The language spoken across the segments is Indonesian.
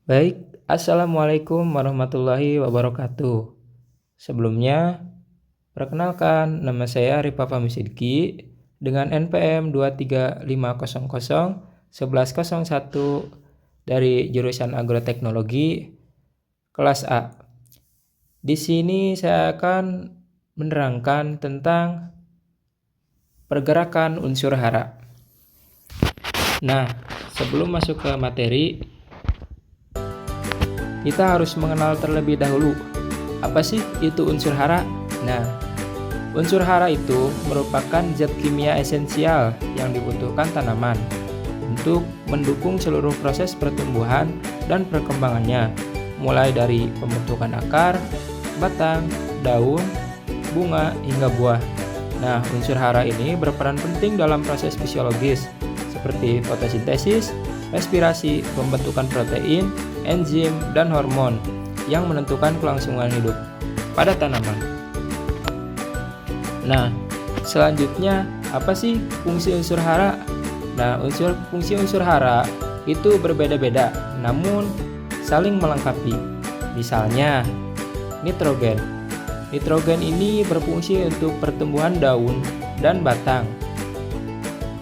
Baik, Assalamualaikum warahmatullahi wabarakatuh. Sebelumnya, perkenalkan nama saya Rifa Fahmi Sidki dengan NPM 235001101 dari jurusan Agroteknologi kelas A. Di sini saya akan menerangkan tentang pergerakan unsur hara. Nah, sebelum masuk ke materi, kita harus mengenal terlebih dahulu apa sih itu unsur hara. Nah, unsur hara itu merupakan zat kimia esensial yang dibutuhkan tanaman untuk mendukung seluruh proses pertumbuhan dan perkembangannya, mulai dari pembentukan akar, batang, daun, bunga, hingga buah. Nah, unsur hara ini berperan penting dalam proses fisiologis seperti fotosintesis, respirasi, pembentukan protein, enzim, dan hormon yang menentukan kelangsungan hidup pada tanaman. Nah, selanjutnya apa sih fungsi unsur hara? Nah, fungsi unsur hara itu berbeda-beda, namun saling melengkapi. Misalnya, nitrogen. Nitrogen ini berfungsi untuk pertumbuhan daun dan batang.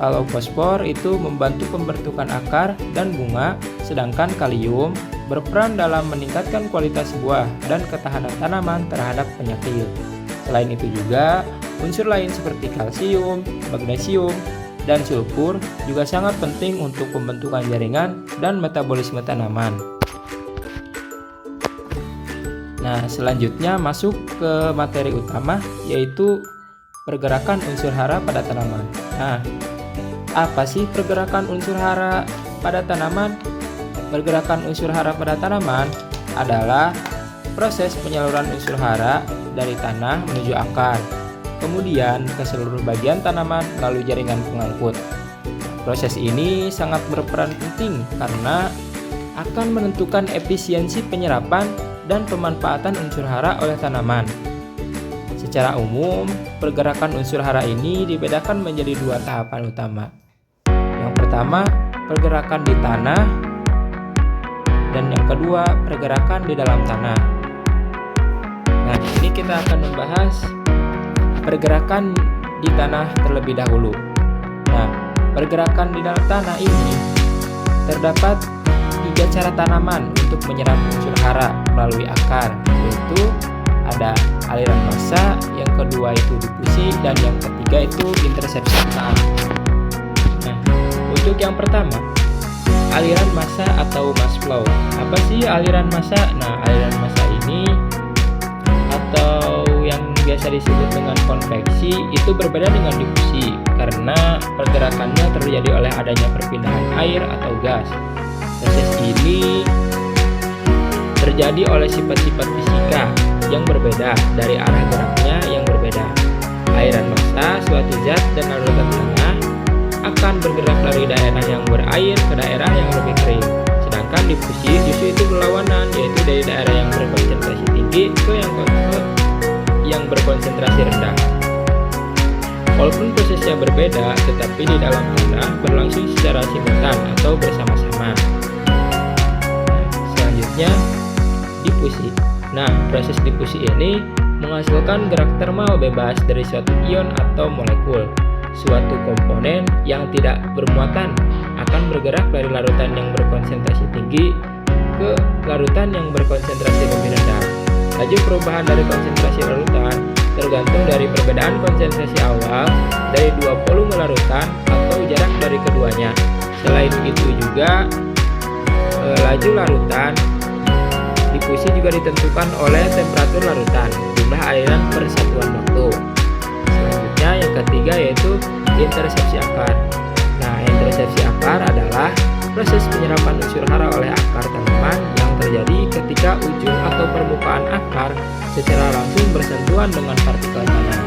Kalau fosfor itu membantu pembentukan akar dan bunga, sedangkan kalium berperan dalam meningkatkan kualitas buah dan ketahanan tanaman terhadap penyakit. Selain itu juga, unsur lain seperti kalsium, magnesium, dan sulfur juga sangat penting untuk pembentukan jaringan dan metabolisme tanaman. Nah, selanjutnya masuk ke materi utama, yaitu pergerakan unsur hara pada tanaman. Nah, apa sih pergerakan unsur hara pada tanaman? Pergerakan unsur hara pada tanaman adalah proses penyaluran unsur hara dari tanah menuju akar, kemudian ke seluruh bagian tanaman melalui jaringan pengangkut. Proses ini sangat berperan penting karena akan menentukan efisiensi penyerapan dan pemanfaatan unsur hara oleh tanaman. Secara umum, pergerakan unsur hara ini dibedakan menjadi dua tahapan utama. Yang pertama, pergerakan di tanah, dan yang kedua, pergerakan di dalam tanah. Nah, ini kita akan membahas pergerakan di tanah terlebih dahulu. Nah, pergerakan di dalam tanah ini terdapat 3 cara tanaman untuk menyerap unsur hara melalui akar, yaitu ada aliran massa, yang kedua itu difusi, dan yang ketiga itu intersepsi akar. Nah, untuk yang pertama, aliran massa atau mass flow. Apa sih aliran massa? Nah, aliran massa ini atau yang biasa disebut dengan konveksi itu berbeda dengan difusi karena pergerakannya terjadi oleh adanya perpindahan air atau gas. Proses ini terjadi oleh sifat-sifat fisika yang berbeda dari arah geraknya yang berbeda. Aliran massa, suatu zat dan larutan tanah akan bergerak dari daerah yang berair ke daerah yang lebih kering. Sedangkan difusi justru itu berlawanan, yaitu dari daerah yang berkonsentrasi tinggi ke yang berkonsentrasi rendah. Walaupun prosesnya berbeda, tetapi di dalam tanah berlangsung secara simultan atau bersama-sama. Nah, selanjutnya difusi. Nah, proses difusi ini menghasilkan gerak termal bebas dari suatu ion atau molekul. Suatu komponen yang tidak bermuatan akan bergerak dari larutan yang berkonsentrasi tinggi ke larutan yang berkonsentrasi lebih rendah. Laju perubahan dari konsentrasi larutan tergantung dari perbedaan konsentrasi awal dari dua volume larutan atau jarak dari keduanya. Selain itu juga, laju larutan difusi juga ditentukan oleh temperatur larutan, jumlah aliran per satuan waktu. Selanjutnya yang ketiga yaitu intersepsi akar. Nah, intersepsi akar adalah proses penyerapan unsur hara oleh akar tanaman yang terjadi ketika ujung atau permukaan akar secara langsung bersentuhan dengan partikel tanah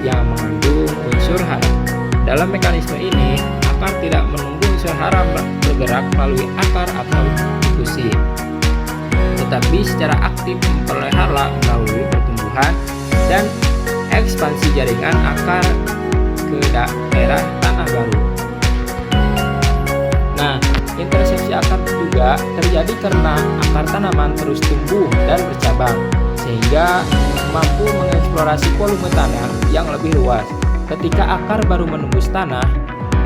yang mengandung unsur hara. Dalam mekanisme ini, akar tidak menunggu unsur hara bergerak melalui akar atau difusi, tetapi secara aktif memperoleh hara melalui pertumbuhan dan ekspansi jaringan akar ke daerah tanah baru. Nah, intersepsi akar juga juga terjadi karena akar tanaman terus tumbuh dan bercabang, sehingga mampu mengeksplorasi volume tanah yang lebih luas. Ketika akar baru menembus tanah,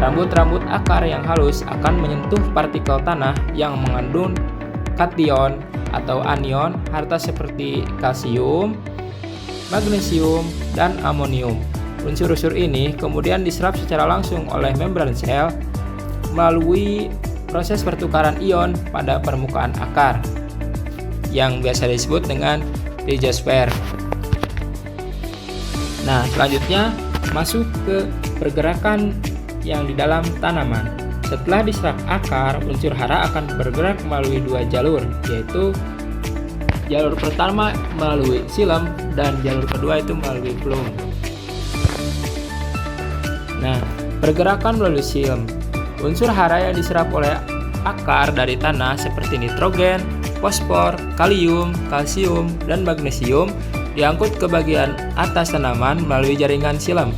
rambut-rambut akar yang halus akan menyentuh partikel tanah yang mengandung kation atau anion harta seperti kalsium, magnesium, dan amonium. Unsur-unsur ini kemudian diserap secara langsung oleh membran sel melalui proses pertukaran ion pada permukaan akar yang biasa disebut dengan rizosfer. Nah, selanjutnya masuk ke pergerakan yang di dalam tanaman. Setelah diserap akar, unsur hara akan bergerak melalui dua jalur, yaitu jalur pertama melalui xilem dan jalur kedua itu melalui flum. Nah, pergerakan melalui xilem. Unsur hara yang diserap oleh akar dari tanah seperti nitrogen, fosfor, kalium, kalsium, dan magnesium diangkut ke bagian atas tanaman melalui jaringan xilem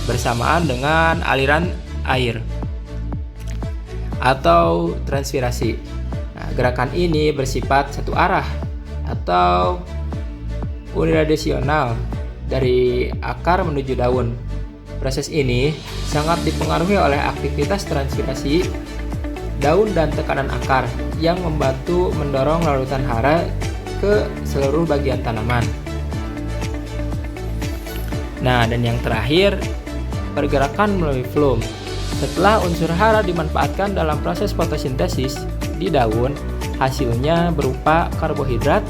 bersamaan dengan aliran air atau transpirasi. Nah, gerakan ini bersifat satu arah atau unidireksional dari akar menuju daun. Proses ini sangat dipengaruhi oleh aktivitas transpirasi daun dan tekanan akar yang membantu mendorong larutan hara ke seluruh bagian tanaman. Nah, dan yang terakhir, pergerakan melalui flum. Setelah unsur hara dimanfaatkan dalam proses fotosintesis di daun, hasilnya berupa karbohidrat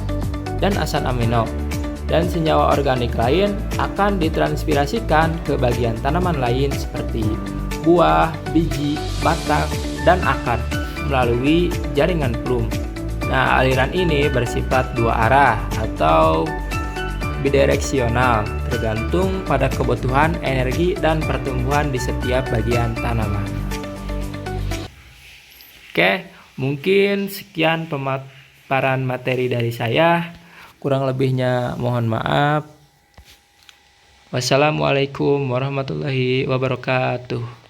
dan asam amino, dan senyawa organik lain akan ditranspirasikan ke bagian tanaman lain seperti buah, biji, batang, dan akar melalui jaringan flum. Nah, aliran ini bersifat dua arah atau bidireksional, tergantung pada kebutuhan energi dan pertumbuhan di setiap bagian tanaman. Oke, mungkin sekian pemaparan materi dari saya. Kurang lebihnya mohon maaf. Wassalamualaikum warahmatullahi wabarakatuh.